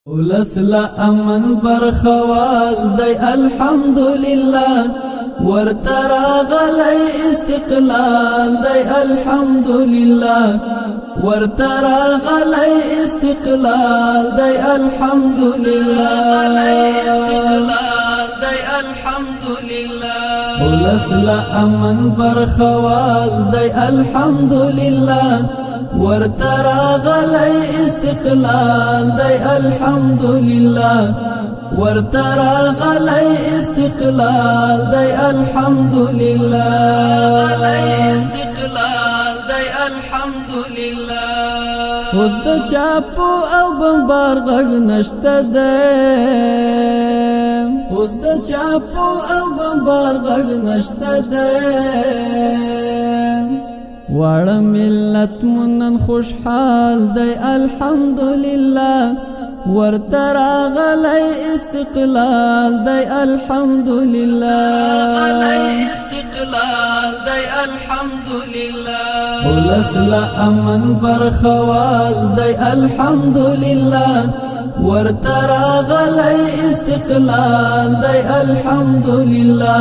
ولس لا امن برخوال دی الحمدلله ورترا غلی استقلال دی الحمدلله ورترا غلی استقلال دی الحمدلله ولس لا امن برخوال دی الحمدلله ورترا غلی استقلال دی الحمدلله ورترا غلی استقلال دی الحمدلله اوس د چاپو او بمبار غږ نشته ده اوس د چاپو او بمبار غږ نشته ده واړه ملت منن خوشحال دی الحمدلله ورترا غلی استقلال دی الحمدلله ولس لا امن برخوال دی الحمدلله ورترا غلی استقلال دی الحمدلله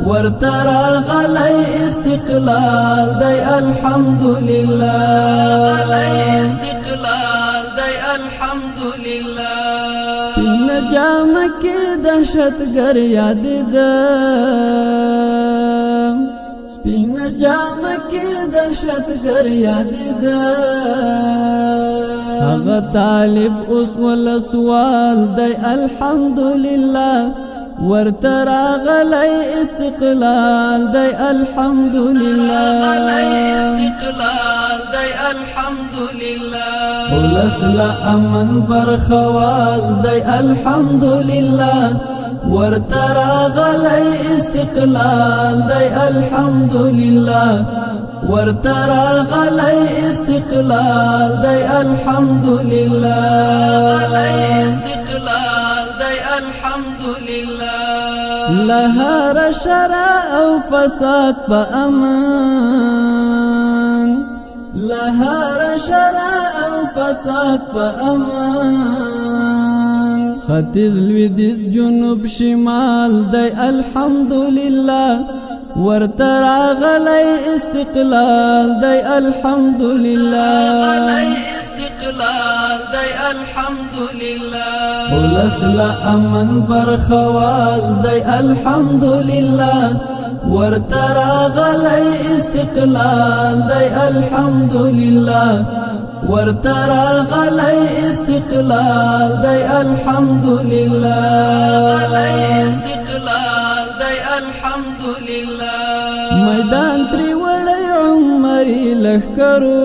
ورترا غلی استقلال دی الحمدلله سپین جام کی دهشت گر یاد ده سپین جام کی دهشت گر یاد ده هغه طالب اوس ول سوال دی الحمدلله ورترا غلی استقلال دی الحمدلله ولس لا امن برخوال دی الحمدلله ورترا غلی استقلال دی الحمدلله ورترا غلی استقلال دی الحمدلله لهار شرع او فساد په امان لهار شرع او فساد په امان ختیځ لویدیځ جنوب شمال دی الحمدلله ورترا غلی استقلال دی الحمدلله ولس لا امن برخوال دی الحمدلله ورترا غلی استقلال دی الحمدلله ورترا غلی استقلال دی الحمدلله میدان تری وړی عمری لښکرو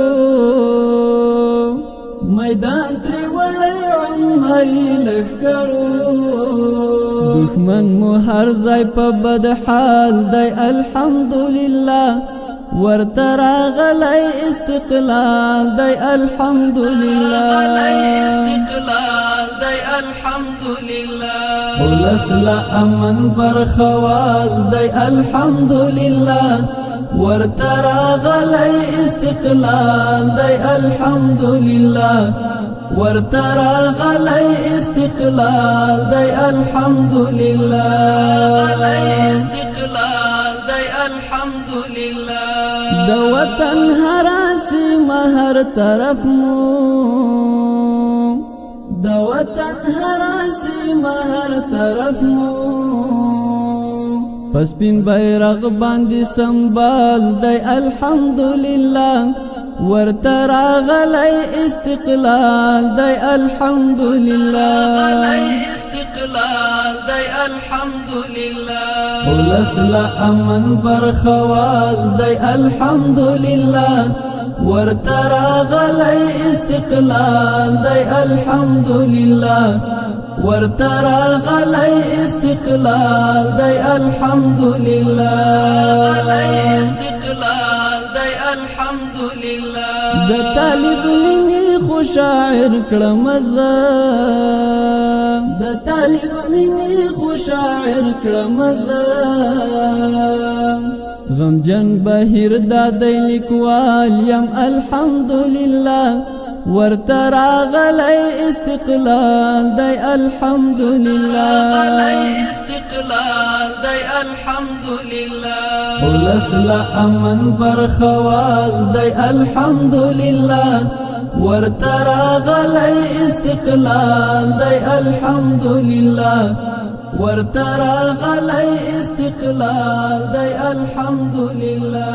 میدان تری وړی عمری لښکرو دښمن مو هر ځای په بد حال دی الحمدلله ورترا غلی استقلال دی الحمدلله ولس لا امن برخوال دی الحمدلله ورترا غلی استقلال دی الحمدلله ورترا غلی استقلال دی الحمدلله د وطن هراسی مهر طرف مو د وطن هراسی مهر طرف مو پس پین بیرغ باندې سنبال دی الحمدلله ورترا غلی استقلال دی الحمدلله ولس لا امن برخوال دی الحمدلله ورترا غلی استقلال دی الحمدلله ورترا غلی استقلال دی الحمدلله د طالب منی خوشاعر کړم د طالب منی خوشاعر کړم غمجن بهیر د لیکوال یم الحمدلله ورتراغلی استقلال دی الحمدللہ ولس لا امن برخوال دی الحمدللہ ورتراغلی استقلال دی الحمدللہ ورتراغلی استقلال دی الحمدللہ